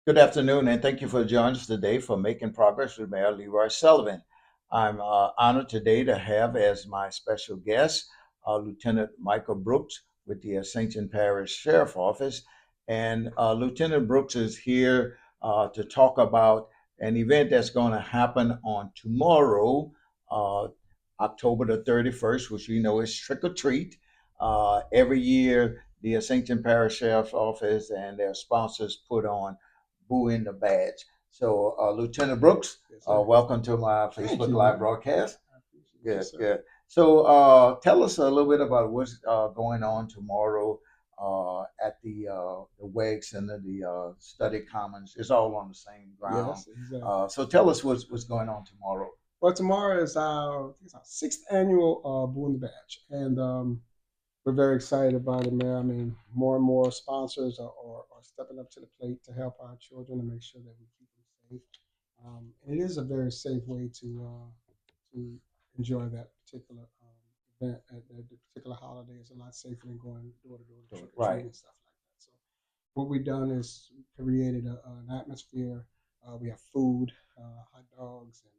Good afternoon, and thank you for joining us today for Making Progress with Mayor Leroy Sullivan. I'm honored today to have as my special guest Lieutenant Michael Brooks with the St. John Parish Sheriff Office. And Lieutenant Brooks is here to talk about an event that's going to happen on tomorrow, uh, October the 31st, which we know is Trick or Treat. Every year, the St. John Parish Sheriff's Office and their sponsors put on Boo in the Badge. So, Lieutenant Brooks, Yes, sir. welcome to my Thank Facebook you, Live man. broadcast. I appreciate you, Good, sir. good. So, tell us a little bit about what's going on tomorrow at the WEG Center, the Study Commons. It's all on the same ground. Yes, exactly. So, tell us what's going on tomorrow. Well, tomorrow is I think it's our sixth annual Boo in the Badge, and we're very excited about it, man. I mean, more and more sponsors are stepping up to the plate to help our children and make sure that we keep them safe. And it is a very safe way to enjoy that particular event at the particular holiday. It's a lot safer than going door to door to trick or treat Right. and stuff like that. So what we've done is created an atmosphere. We have food, hot dogs, and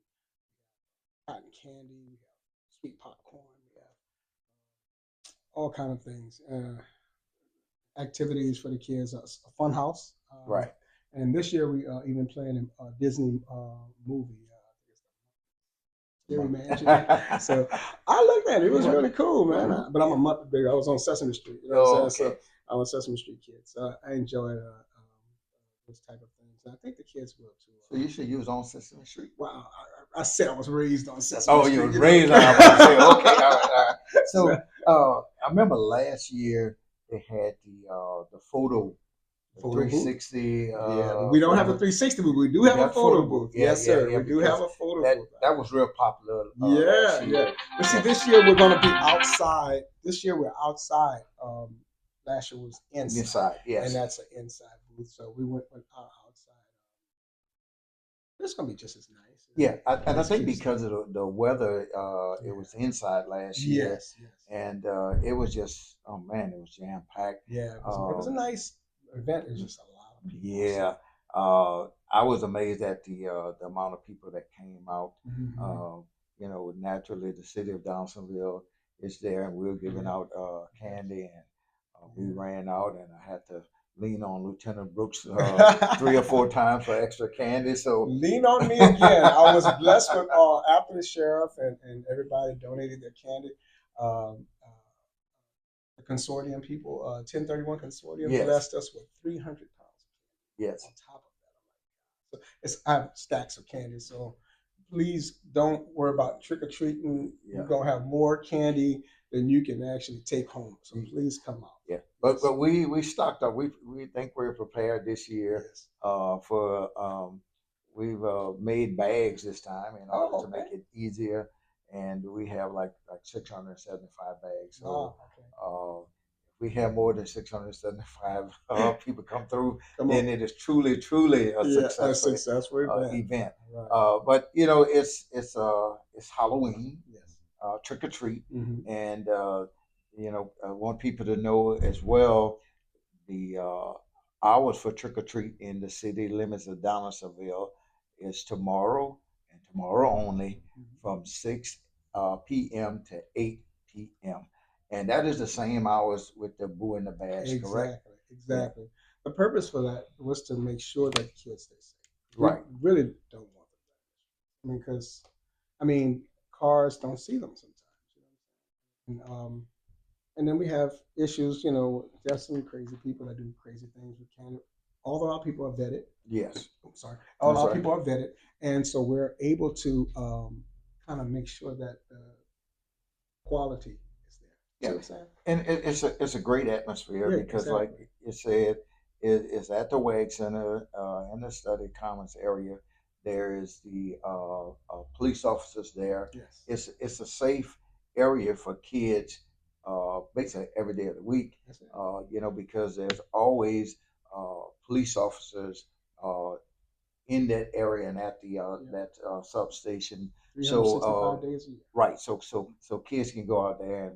cotton candy. We have sweet popcorn. We have all kind of things. Activities for the kids. A fun house. Right. And this year we even playing a Disney movie. Scary Mansion. So I looked at it. It was really cool, man. But I'm a Muppet baby. I was on Sesame Street. You know what I'm saying? Okay. So I'm a Sesame Street kid. So I enjoy those type of things. And I think the kids will too. So you said you was on Sesame Street. Wow, I said I was raised on Sesame Oh, Street. you was know? raised on. I was about to say, okay, all right, all right. So I remember last year they had the photo, the Photo booth? 360. Yeah, but we don't have a photo- 360 booth. We do You have a got photo booth. Yeah, Yes, yeah, sir. yeah. We do Because have a photo that booth. that was real popular Yeah, last yeah. year. But see, this year we're going to be outside. This year we're outside. Last year was inside, Inside, and yes. that's an inside booth. So we went outside. It's going to be just as nice. Yeah, and I Nice think kids. because of the weather, it was inside last year, Yes, yes. and it was just, oh man, it was jam packed. Yeah, it was a nice event. It's just a lot of people. Yeah, I was amazed at the amount of people that came out. Mhm. Naturally, the city of Downsonville is there, and we were giving Yeah. out candy, and we Yeah. ran out, and I had to lean on Lieutenant Brooks 3 or 4 times for extra candy. So, Lean on me again. I was blessed with after the sheriff and everybody donated their candy. Um, uh, the consortium people, 1031 consortium, yes, blessed us with 300 pounds yes, on top of that. I have stacks of candy, so please don't worry about trick or treating. yeah. We're gonna have more candy than you can actually take home. So please come out. Yeah, but we stocked up. We think we're prepared this year. Yes. For we've made bags this time in order Oh, to make okay. it easier, and we have like 675 bags. So Wow. Okay. if we have more than 675 people come through, Come then on. it is truly a Yeah, a successful successful event. event. Right. But it's Halloween, Yes. trick or treat, Hmm. and I want people to know as well the hours for trick or treat in the city limits of Donaldsonville is tomorrow and tomorrow only from 6 p.m. to 8 p.m. And that is the same hours with the Boo and the Bash, correct? Exactly, Yeah, exactly. The purpose for that was to make sure that the kids stay safe. We right. really don't want them. I mean, because cars don't see them sometimes. And then we have issues. There's some crazy people that do crazy things with Canada. Although our people are vetted, Yes, I'm sorry, all that's our right. people are vetted, and so we're able to kind of make sure that the quality is there. See Yeah, what I'm saying? and it's a great atmosphere Yeah, because, like exactly. you said, it's at the WEG Center in the Study Commons area. There is the police officers there. Yes. It's a safe area for kids, basically every day of the week. That's it. Because there's always police officers uh, in that area and at the Yeah. that substation. So 365 days a year. right, so kids can go out there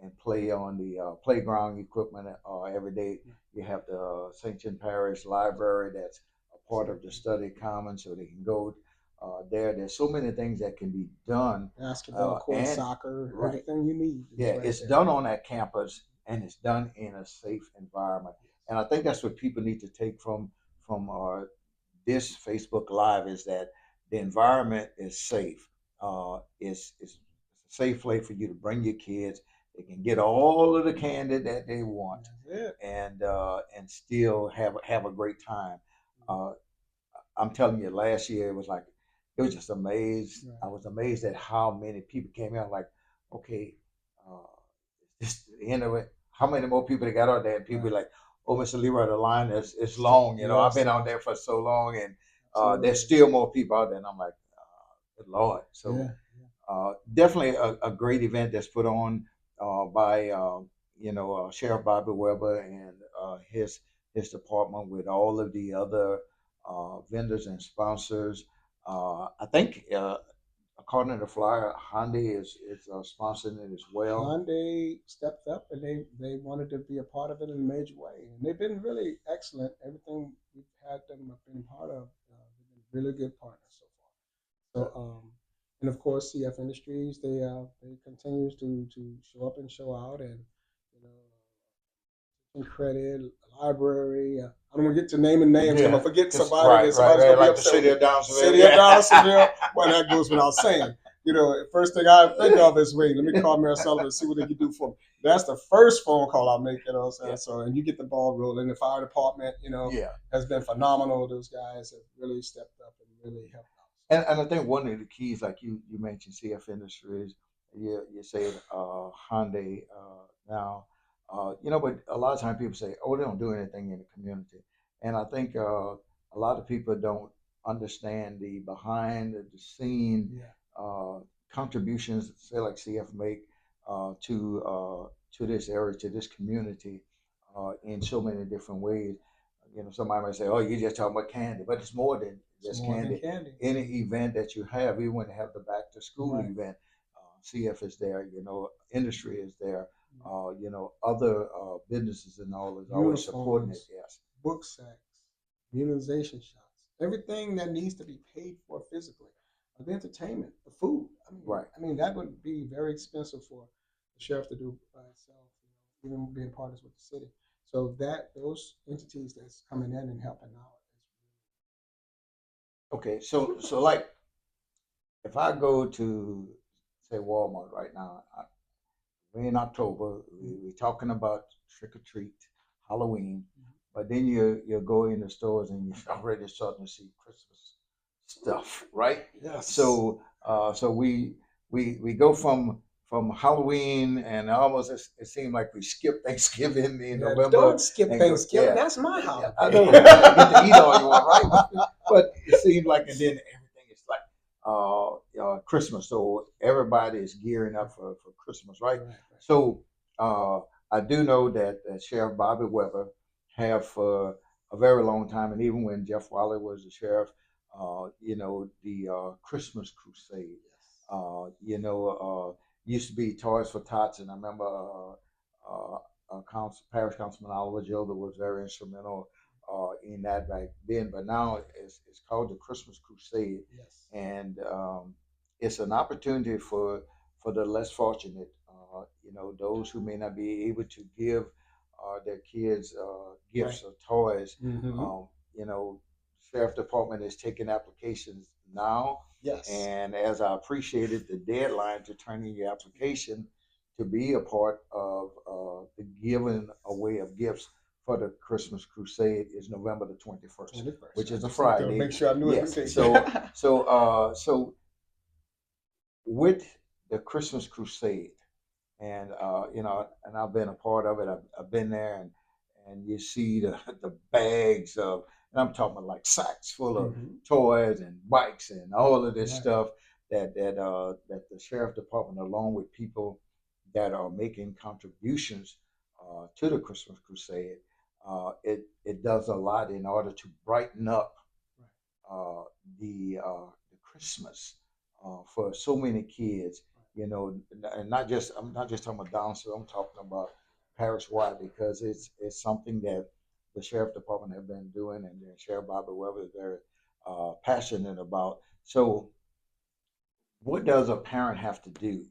and play on the playground equipment every day. You have the St. John Parish Library that's a part of the Exactly. study commons, so they can go there. There's so many things that can be done, Basketball court, and soccer, right, everything you need is yeah, right it's there. done on that campus and it's done in a safe environment. And I think that's what people need to take from this Facebook Live is that the environment is safe. It's a safe place for you to bring your kids. They can get all of the candy that they want, That's it. and still have a great time. Uh, I'm telling you, last year it was like it was just amazed. I Right. was amazed at how many people came out. Like, okay, uh, this the end of it. How many more people they got out there? And people be Right. like, "Oh, Mr. Leroy, the line is Still, long. I've yes, been out yes, there for so long, and there's absolutely. still more people out there." And I'm like, "Good Lord!" So Yeah. definitely a great event that's put on by Sheriff Bobby Weber and his department with all of the other vendors and sponsors. I think according to the flyer, Hyundai is sponsoring it as well. Hyundai stepped up and they wanted to be a part of it in a major way, and they've been really excellent. Everything we've had them have been part of, they've been really good partners so far. So, and of course, CF Industries, they continues to show up and show out, and you know, and credit, library. I don't want to get to naming names. I'm gonna Yeah, forget cause somebody, right, then right, somebody's right, gonna be like the upset with city me. of Downsville. City of Donaldsonville. Yeah. Well, that goes without saying. First thing I think of is, wait, let me call Mayor Sullivan and see what they can do for me. That's the first phone call I make. Yeah. So and you get the ball rolling. The fire department, Yeah. has been phenomenal. Those guys have really stepped up and really helped out. And I think one of the keys, like you mentioned, CF Industries, you said Hyundai now, but a lot of times people say, oh, they don't do anything in the community, and I think a lot of people don't understand the behind the scene Yeah, uh, contributions, say like CF make to this area, to this community, in so many different ways. Somebody might say, "Oh, you just talking about candy," but it's more than it's just more than candy. candy. Any event that you have, even when you have the back to school Right. event, CF is there. Industry is there. Other businesses and all is always supporting it. Uniforms, Yes. book sacks, immunization shots, everything that needs to be paid for physically. The entertainment, the food. Right. That would be very expensive for the sheriff to do by itself, even being partners with the city. So that those entities that's coming in and helping out Okay. So like if I go to say Walmart right now, we're in October. is We're talking about trick or treat, Halloween, really. but then you go in the stores and you're already starting to see Christmas stuff, right? Yes. So we go from Halloween and almost it seemed like we skipped Thanksgiving in Yeah, November don't skip and go, Thanksgiving. yeah, That's my yeah, I holiday. know you get to eat all you want, right? But it seemed like, and then everything is like Christmas, so everybody is gearing up for Christmas, right? Right, right. So uh, I do know that Sheriff Bobby Weber have for a very long time, and even when Jeff Wiley was the sheriff, the Christmas Crusade. Yes. Used to be Toys for Tots, and I remember Parish Councilman Oliver Joe that was very instrumental in that back then. But now it's called the Christmas Crusade, Yes. and it's an opportunity for the less fortunate, those who may not be able to give their kids Right. gifts or toys. Mm-hmm. You know, Sheriff Department is taking applications now, Yes. and as I appreciated the deadline to turn in your application to be a part of the giving away of gifts for the Christmas Crusade is November the 21st, 21st. which I is a just need to Friday. make sure I knew it Yes. today. So with the Christmas Crusade, and I've been a part of it. I've been there, and you see the bags of, and I'm talking about like sacks full of Mm-hmm. toys and bikes and all of this Right. stuff that the sheriff department, along with people that are making contributions to the Christmas Crusade, it does a lot in order to brighten up Right. uh, the Christmas for so many kids. And I'm not just talking about Down syndrome. I'm talking about parish wide because it's something that the sheriff department have been doing, and then Sheriff Bobby Weber is very passionate about. So, what does a parent have to do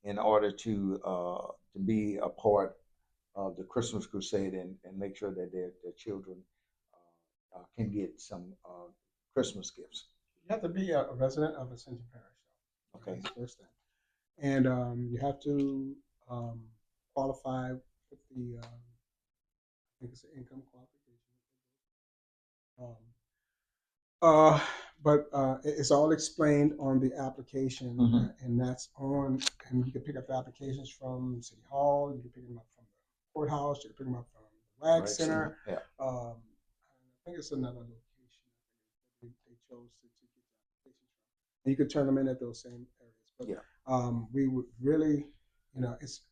in order to be a part of the Christmas crusade and make sure that their children can get some Christmas gifts? You have to be a resident of Ascension Parish. Okay. That's the first thing. And you have to um, qualify with I think it's an income qualification. Um, but it's all explained on the application, and that's on. And you can pick up the applications from City Hall. You can pick them up from the courthouse. You can pick them up from the WAG Center. Yeah. I think it's another location they chose to get the applications from. And you could turn them in at those same areas. But we would really, it's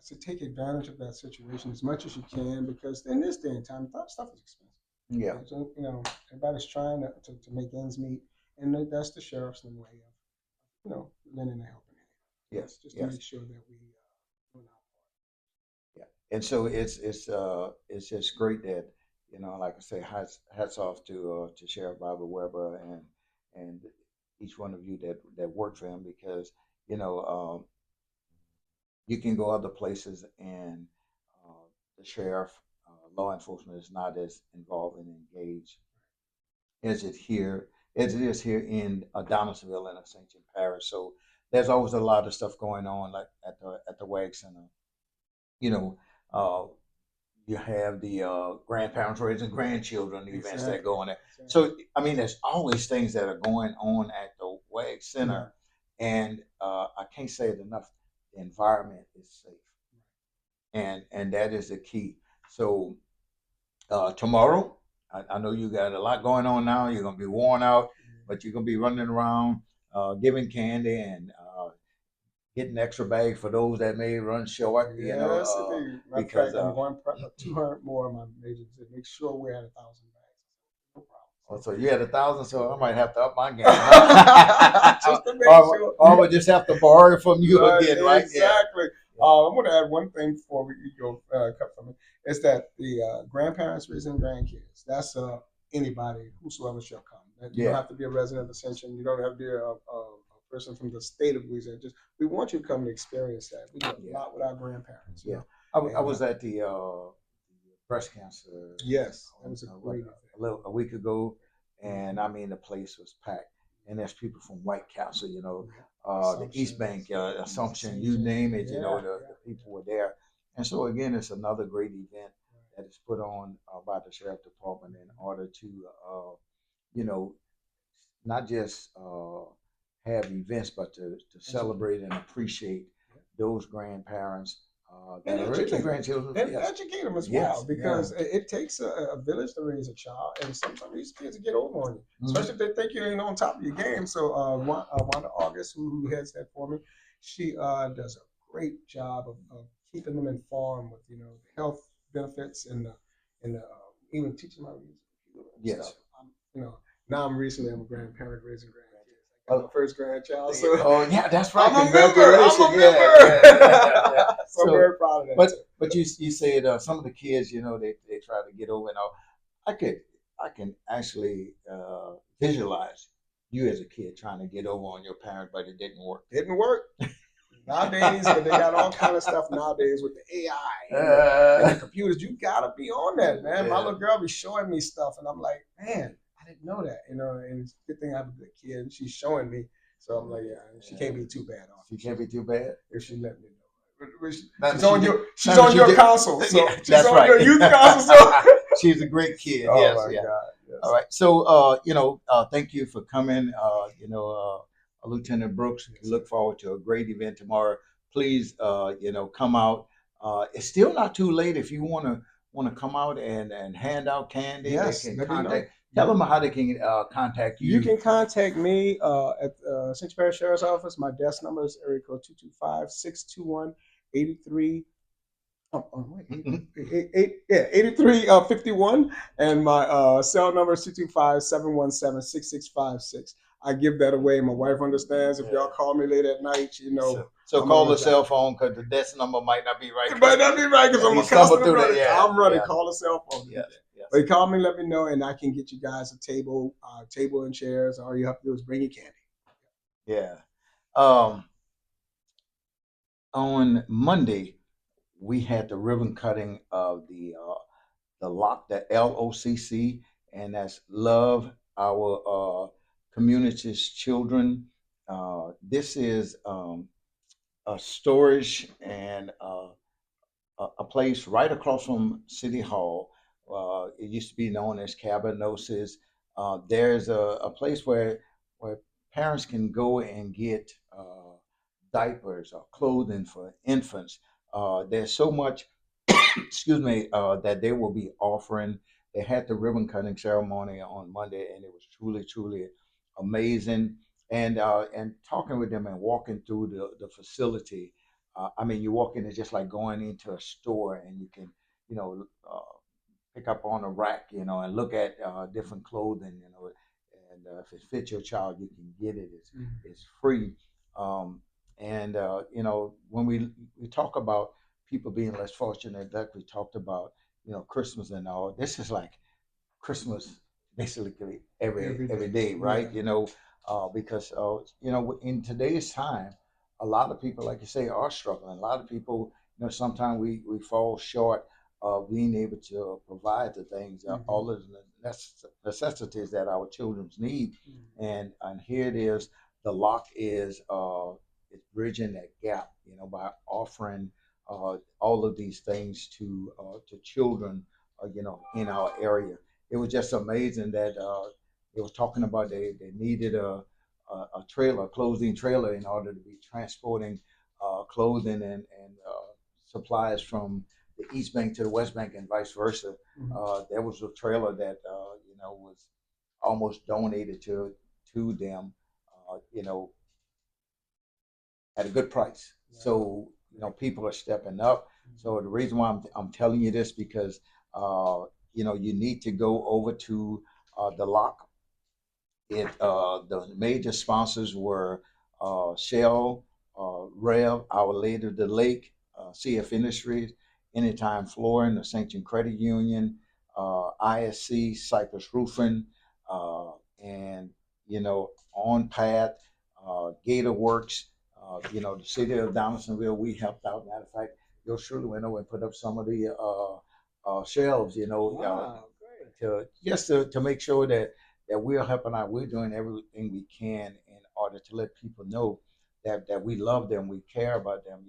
to take advantage of that situation as much as you can, because in this day and time, that stuff is expensive. Yeah. So, everybody's trying to make ends meet, and that's the sheriff's way of, lending a helping hand. Yes. Just to make sure that we doing our part. Yeah. And so it's just great that, like I say, hats off to Sheriff Bobby Weber and each one of you that work for him, because you can go other places and the sheriff, law enforcement is not as involved and engaged as it is here in Donaldsonville and Ascension Parish. So there's always a lot of stuff going on, like at the WAG Center. You have the grandparents raising grandchildren events that go on there. Exactly. So I mean, there's always things that are going on at the WAG Center, and I can't say it enough. The environment is safe, and that is the key. So tomorrow, I know you got a lot going on now. You're gonna be worn out, but you're gonna be running around giving candy and getting extra bags for those that may run short. Yes, because I'm going 200 more of my majors to make sure we're at 1,000 bags. No problem. Oh, so you had 1,000, so I might have to up my game. Just to make sure. Or we just have to borrow from you again, right? Exactly. Yeah. I'm going to add one thing before we go cut from it. Is that the grandparents raising grandkids? That's anybody, whosoever shall come. You don't have to be a resident of Ascension. You don't have to be a person from the state of Louisiana. Just we want you to come and experience that. We do a lot with our grandparents. Yeah, I was at the breast cancer. Yes, that was a week ago, and I mean the place was packed. And there's people from White Castle, the East Bank, Assumption, you name it. The people were there. And so again, it's another great event that is put on by the Sheriff Department in order to, not just have events, but to celebrate and appreciate those grandparents that are raising grandchildren. And educate them as well, because it takes a village to raise a child, and sometimes these kids get over on you, especially if they think you ain't on top of your game. So Wanda August, who heads that for me, she does a great job of keeping them informed with the health benefits and even teaching them how to use the computer. Yes. Now I'm a grandparent raising grandkids. I got my first grandchild. So that's right. I'm a member. So I'm very proud of that. But you said some of the kids, they try to get over. I can actually visualize you as a kid trying to get over on your parent, but it didn't work. Didn't work. Nowadays, they got all kind of stuff nowadays with the AI and the computers. You gotta be on that, man. Yeah. My little girl be showing me stuff, and I'm like, man, I didn't know that, And it's a good thing I have a good kid, and she's showing me. So I'm like, she can't be too bad on. She can't be too bad if she let me know. She's on your console, so she's that's on right. your youth console. So. She's a great kid. Oh yes, my God. Yes. All right. So thank you for coming. Lieutenant Brooks, we look forward to a great event tomorrow. Please, come out. It's still not too late if you want to come out and hand out candy. Yes, they can tell them how they can contact you. You can contact me at Ascension Parish Sheriff's Office. My desk number is area code 225-621-83. 8351, and my cell number is 225-717-6656. I give that away. My wife understands. If y'all call me late at night, So call the cell phone, because the desk number might not be right. It might not be right because I'm a customer. I'm running. Call the cell phone. Yeah. Yes. But call me, let me know, and I can get you guys a table and chairs. All you have to do is bring your candy. Yeah. Um, on Monday, we had the ribbon cutting of the lock, the LOCC, and that's Love Our Community's Children. This is a storage and a place right across from City Hall. It used to be known as Cabinosis. There's a place where parents can go and get diapers or clothing for infants. There's so much, excuse me, that they will be offering. They had the ribbon cutting ceremony on Monday, and it was truly, truly amazing. And talking with them and walking through the facility, I mean, you walk in, it's just like going into a store, and you can, you know, pick up on a rack, and look at different clothing, and if it fits your child, you can get it. It's free. And when we talk about people being less fortunate, like we talked about, Christmas and all. This is like Christmas basically Every every day. day, right? Yeah. Because in today's time, a lot of people, like you say, are struggling. A lot of people, sometimes we fall short of being able to provide the things, Hmm. all of the necessities that our children need, Hmm. and here it is. The lock is it's bridging that gap, by offering all of these things to children, in our area. It was just amazing that they were talking about they needed a trailer, a clothing trailer, in order to be transporting clothing and supplies from the East Bank to the West Bank and vice versa. Hmm. There was a trailer that was almost donated to them, at a good price. Right. So people are stepping up. So the reason why I'm telling you this because you need to go over to the lock. The major sponsors were Shell, Rev, Our Lady of the Lake, CF Industries, Anytime Flooring, the Sanction Credit Union, ISC, Cypress Roofing, and On Path, Gator Works. The city of Donaldsonville, we helped out. Matter of fact, yours truly went over and put up some of the shelves, Wow, great. to make sure that we're helping out. We're doing everything we can in order to let people know that we love them, we care about them,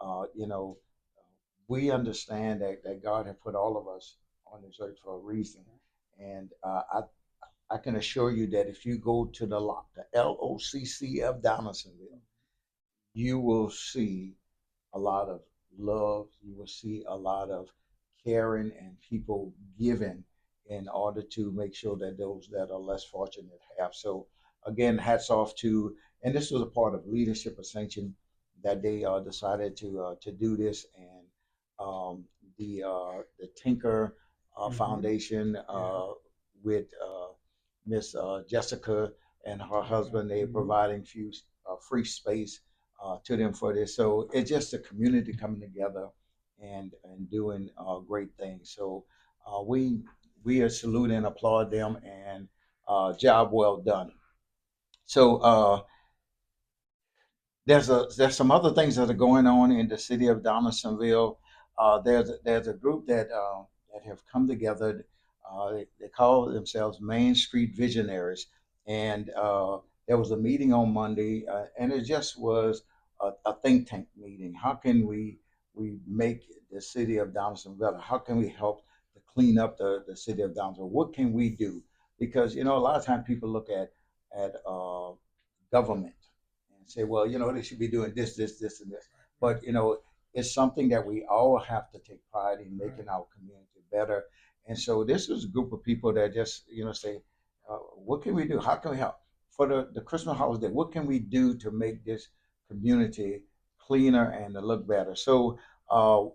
and we understand that God has put all of us on this earth for a reason. And I can assure you that if you go to the lock, the LOCC of Donaldsonville, you will see a lot of love. You will see a lot of caring and people giving in order to make sure that those that are less fortunate have. So again, hats off to, and this was a part of leadership ascension that they decided to do this, and the Tinker Hmm. Foundation Yeah. with Miss Jessica and her Okay. husband, they are Hmm. providing few free space to them for this. So it's just a community coming together and doing great things. So we are salute and applaud them, and job well done. So there's some other things that are going on in the city of Donaldsonville. There's a group that have come together. They call themselves Main Street Visionaries, and there was a meeting on Monday, and it just was a think tank meeting. How can we make the city of Donaldsonville better? How can we help to clean up the city of Donaldsonville? What can we do? Because a lot of times people look at government and say, well, they should be doing this, this, this, and this. But it's something that we all have to take pride in Right. making our community better. And so this is a group of people that just say, what can we do? How can we help for the Christmas holiday? What can we do to make this community cleaner and to look better? So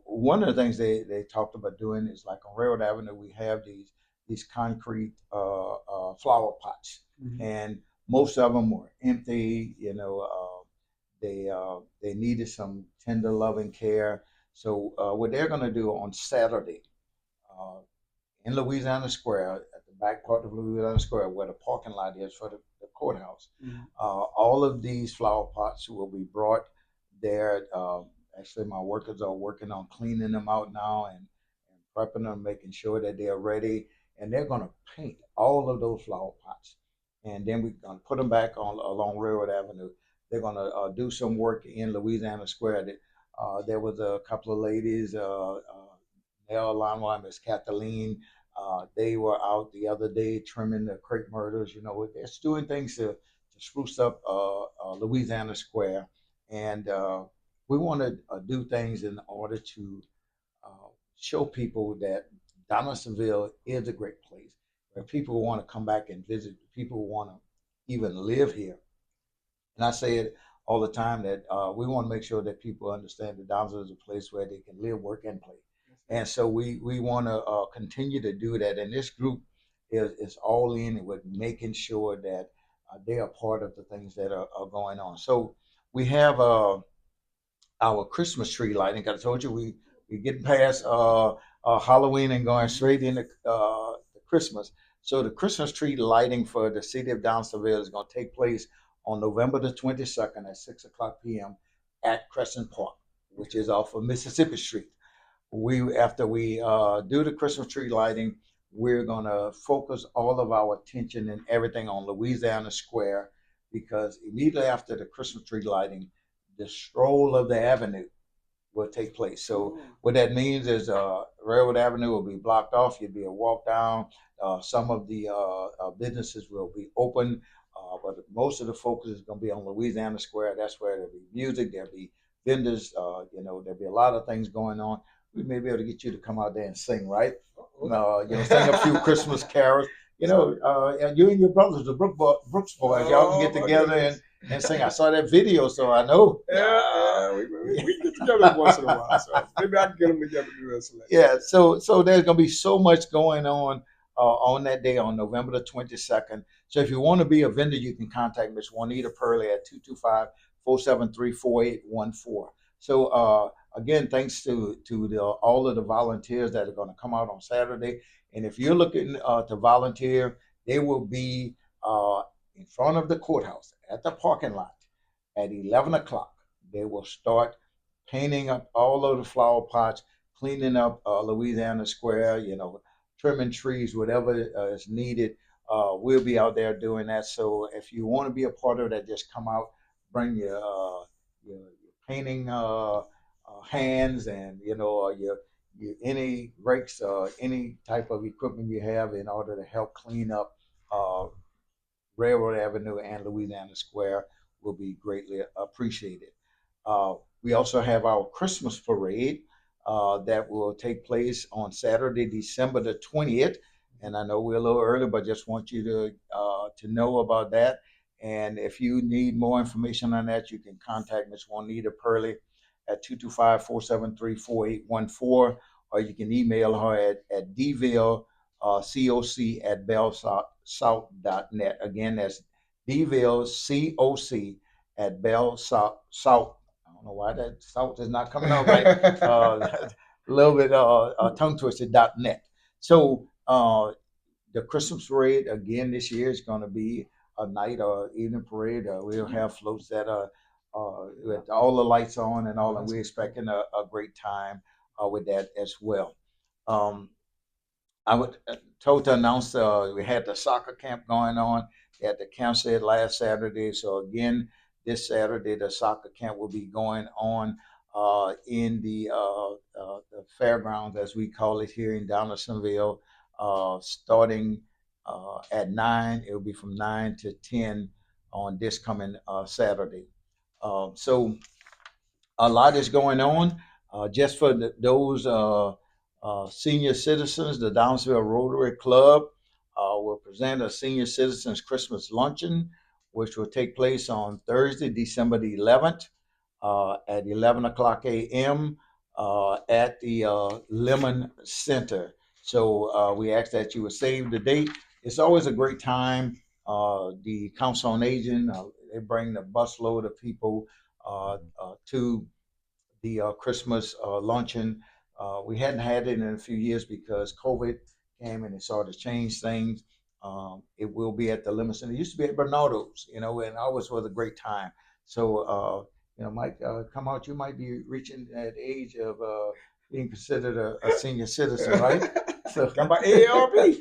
one of the things they talked about doing is like on Railroad Avenue, we have these concrete flower pots, Hmm. and most of them were empty. They needed some tender loving care. So what they're going to do on Saturday, uh, in Louisiana Square, at the back part of Louisiana Square, where the parking lot is for the courthouse. Mhm. All of these flower pots will be brought there. Actually, my workers are working on cleaning them out now and prepping them, making sure that they are ready. And they're going to paint all of those flower pots. And then we're going to put them back on along Railroad Avenue. They're going to do some work in Louisiana Square. There was a couple of ladies, Nell Lama and Miss Kathleen. They were out the other day trimming the crepe myrtles. You know, they're doing things to spruce up Louisiana Square. And we want to do things in order to show people that Donaldsonville is a great place where people want to come back and visit, people want to even live here. And I say it all the time that we want to make sure that people understand that Donaldsonville is a place where they can live, work, and play. And so we want to continue to do that. And this group is all in with making sure that they are part of the things that are going on. So we have our Christmas tree lighting. I told you we getting past Halloween and going straight into Christmas. So the Christmas tree lighting for the city of Downserville is going to take place on November the 22nd at 6 o'clock p.m. at Crescent Park, which is off of Mississippi Street. We after we do the Christmas tree lighting, we're going to focus all of our attention and everything on Louisiana Square because immediately after the Christmas tree lighting, the stroll of the avenue will take place. So what that means is Railroad Avenue will be blocked off. You'll be a walk down. Some of the businesses will be open, but most of the focus is going to be on Louisiana Square. That's where there'll be music. There'll be vendors. There'll be a lot of things going on. We may be able to get you to come out there and sing, right? Sing a few Christmas carols. And you and your brothers, the Brooks boys, y'all can get together and sing. I saw that video, so I know. Yeah, we get together once in a while. So maybe I can get them together to do that selection. Yeah, so there's gonna be so much going on that day on November the 22nd. So if you want to be a vendor, you can contact Miss Juanita Purley at 225-473-4814. So again, thanks to all of the volunteers that are going to come out on Saturday. And if you're looking to volunteer, they will be in front of the courthouse at the parking lot at 11 o'clock. They will start painting up all of the flower pots, cleaning up Louisiana Square, trimming trees, whatever is needed. We'll be out there doing that. So if you want to be a part of that, just come out, bring your painting hands and your any rakes, any type of equipment you have in order to help clean up uh, Railroad Avenue and Louisiana Square will be greatly appreciated. We also have our Christmas parade that will take place on Saturday, December the 20th. And I know we're a little early, but just want you to know about that. And if you need more information on that, you can contact Ms. Juanita Purley at 225-473-4814, or you can email her at dville, coc at bellsouth.net. Again, that's dville, coc at bellsouth. I don't know why that south is not coming out right. A little bit tongue twisted. .net. So the Christmas parade again this year is going to be a night or evening parade. We'll have floats that are with all the lights on and all, and we're expecting a great time with that as well. Um, I would told to announce we had the soccer camp going on at the campsite last Saturday. So again, this Saturday the soccer camp will be going on in the fairgrounds as we call it here in Donaldsonville, starting at 9. It will be from 9 to 10 on this coming Saturday. So a lot is going on. Just for those senior citizens, the Downsville Rotary Club will present a senior citizens Christmas luncheon, which will take place on Thursday, December the 11th at 11 o'clock a.m. At the Lemon Center. So we ask that you would save the date. It's always a great time. The Council on Aging, they bring the busload of people to the Christmas luncheon. We hadn't had it in a few years because COVID came and they started to change things. It will be at the Lemon Center. It used to be at Bernardo's, and always was a great time. So, Mike, come out. You might be reaching that age of being considered a senior citizen, right? So, Come by AARP.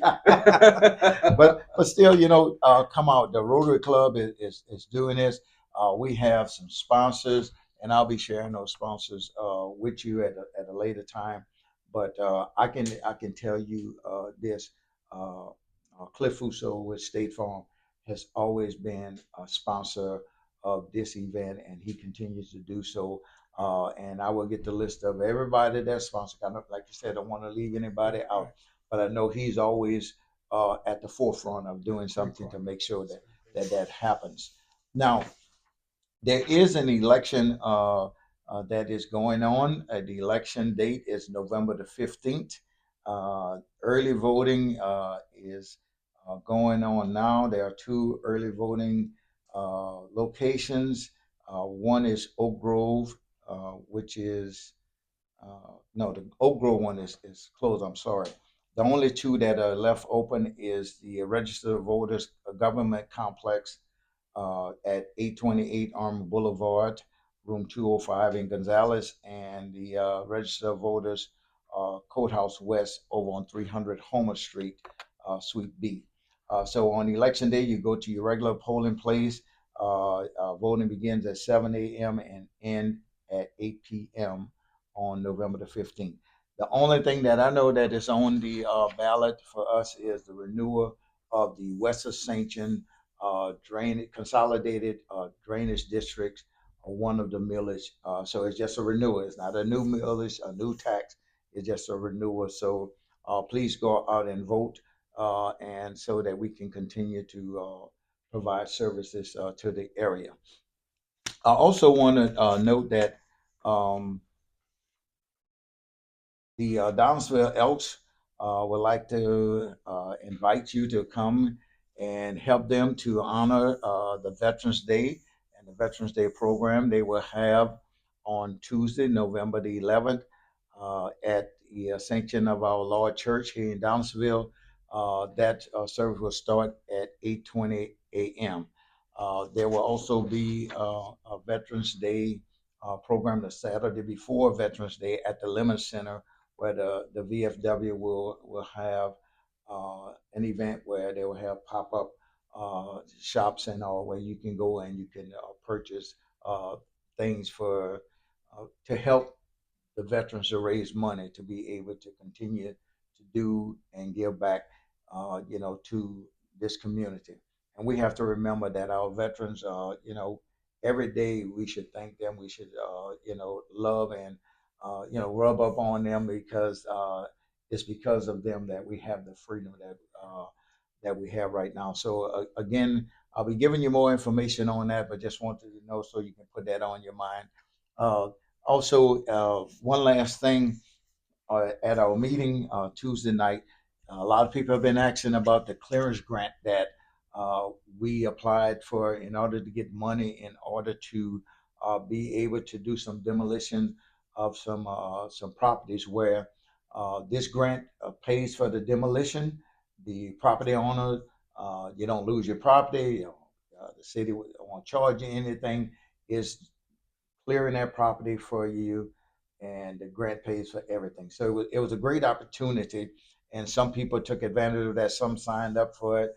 but still, come out. The Rotary Club is doing this. We have some sponsors, and I'll be sharing those sponsors with you at a later time. But I can tell you this: Cliff Fuso with State Farm has always been a sponsor of this event, and he continues to do so. And I will get the list of everybody that's sponsored. Like you said, I don't want to leave anybody Right, out, right. but I know he's always at the forefront of doing Great something to partner. make sure Yes, that sir. Great that, partner. that happens. Now, there is an election that is going on. The election date is November the 15th. Early voting is going on now. There are two early voting locations. One is Oak Grove, which is no, the Oak Grove one is closed. I'm sorry. The only two that are left open is the Registered Voters Government Complex at 828 Armour Boulevard, room 205 in Gonzales, and the Register of Voters Courthouse West over on 300 Homer Street, Suite B. So on election day, you go to your regular polling place. Voting begins at 7 a.m. and end at 8 p.m. on November the 15th. The only thing that I know that is on the ballot for us is the renewal of the West Ascension consolidated drainage districts, one of the millage. So it's just a renewal. It's not a new millage, a new tax. It's just a renewal. So please go out and vote, and so that we can continue to provide services to the area. I also want to note that um, the Downsville Elks would like to invite you to come and help them to honor the Veterans Day and the Veterans Day program they will have on Tuesday, November the 11th, at the Sanction of Our Lord Church here in Downsville. That service will start at 8:20 a.m. There will also be a Veterans Day program the Saturday before Veterans Day at the Lemon Center, where the VFW will have an event where they will have pop up shops and all, where you can go and you can purchase things for to help the veterans to raise money to be able to continue to do and give back, to this community. And we have to remember that our veterans, every day we should thank them. We should, love and, rub up on them because it's because of them that we have the freedom that we have right now. So again, I'll be giving you more information on that, but just wanted to know so you can put that on your mind. Uh, Also, one last thing at our meeting Tuesday night, a lot of people have been asking about the clearance grant that we applied for in order to get money in order to be able to do some demolition of some properties where this grant pays for the demolition. The property owner, you don't lose your property. The city won't charge you anything. Is clearing that property for you, and the grant pays for everything. So it was a great opportunity, and some people took advantage of that. Some signed up for it.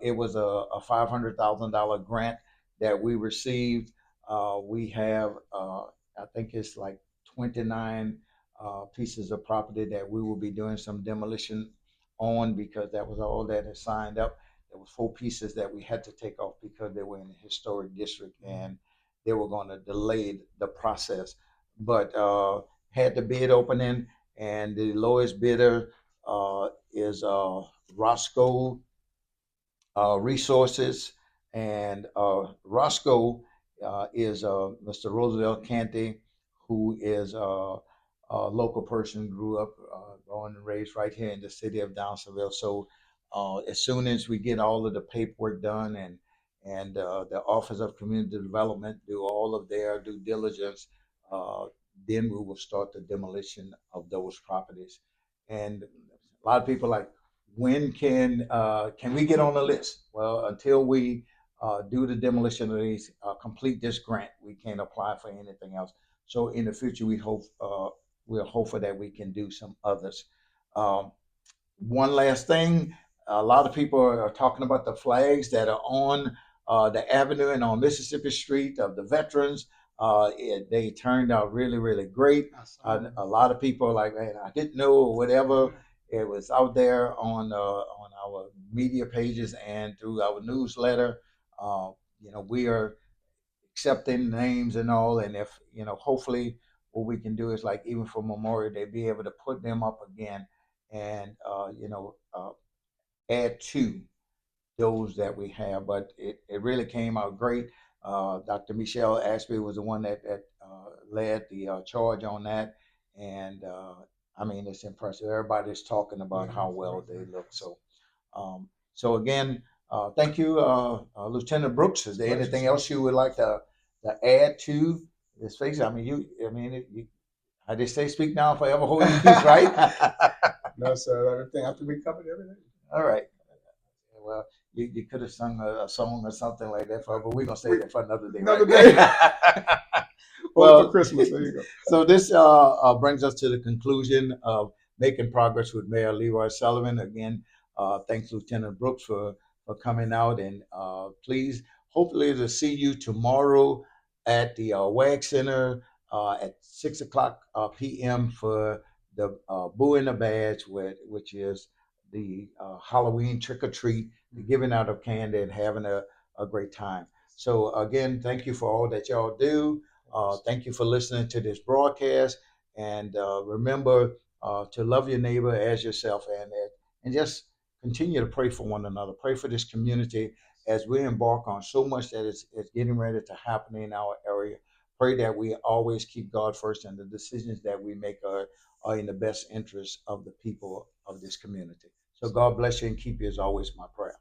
It was a $500,000 grant that we received. We have, I think it's like 29 pieces of property that we will be doing some demolition on because that was all that is signed up. There was four pieces that we had to take off because they were in the historic district and they were going to delay the process. But had the bid opening, and the lowest bidder is Roscoe Resources, and Roscoe is Mr. Roosevelt Canty, who is a local person, grew up, born and raised right here in the city of Downsonville. So as soon as we get all of the paperwork done and the Office of Community Development do all of their due diligence, uh, then we will start the demolition of those properties. And a lot of people like, when can we get on the list? Well, until we do the demolition of these, complete this grant, we can't apply for anything else. So in the future, we're hopeful that we can do some others. Um, One last thing, a lot of people are talking about the flags that are on the avenue and on Mississippi Street of the veterans. They turned out really, really great. I saw A lot of people are like, man, I didn't know or whatever. that. It was out there on our media pages and through our newsletter. Uh, we are accepting names and all. And if, hopefully what we can do is like, even for Memorial Day, be able to put them up again and, add to those that we have. But it really came out great. Dr. Michelle Ashby was the one that led the charge on that. And I mean, it's impressive. Everybody's talking about how well they look. So again, thank you, Lieutenant Brooks. Is there anything else you would like to add to this phase? I mean, how they say, speak now, forever hold your peace, right? No, sir. Everything after we covered everything. All right. Well, you could have sung a song or something like that for, but we're gonna save that for another day. Another Right? day. Well, for Christmas. There you go. so this brings us to the conclusion of making progress with Mayor Leroy Sullivan. Again, thanks Lieutenant Brooks for coming out, and please, hopefully, to see you tomorrow at the WAG Center at 6 o'clock p.m. for the Boo in the Badge, which is the Halloween trick or treat, the giving out of candy, and having a great time. So again, thank you for all that y'all do. Thank you for listening to this broadcast, and remember to love your neighbor as yourself, and just continue to pray for one another. Pray for this community as we embark on so much that is getting ready to happen in our area. Pray that we always keep God first, and the decisions that we make are in the best interest of the people of this community. So God bless you and keep you, as always, my prayer.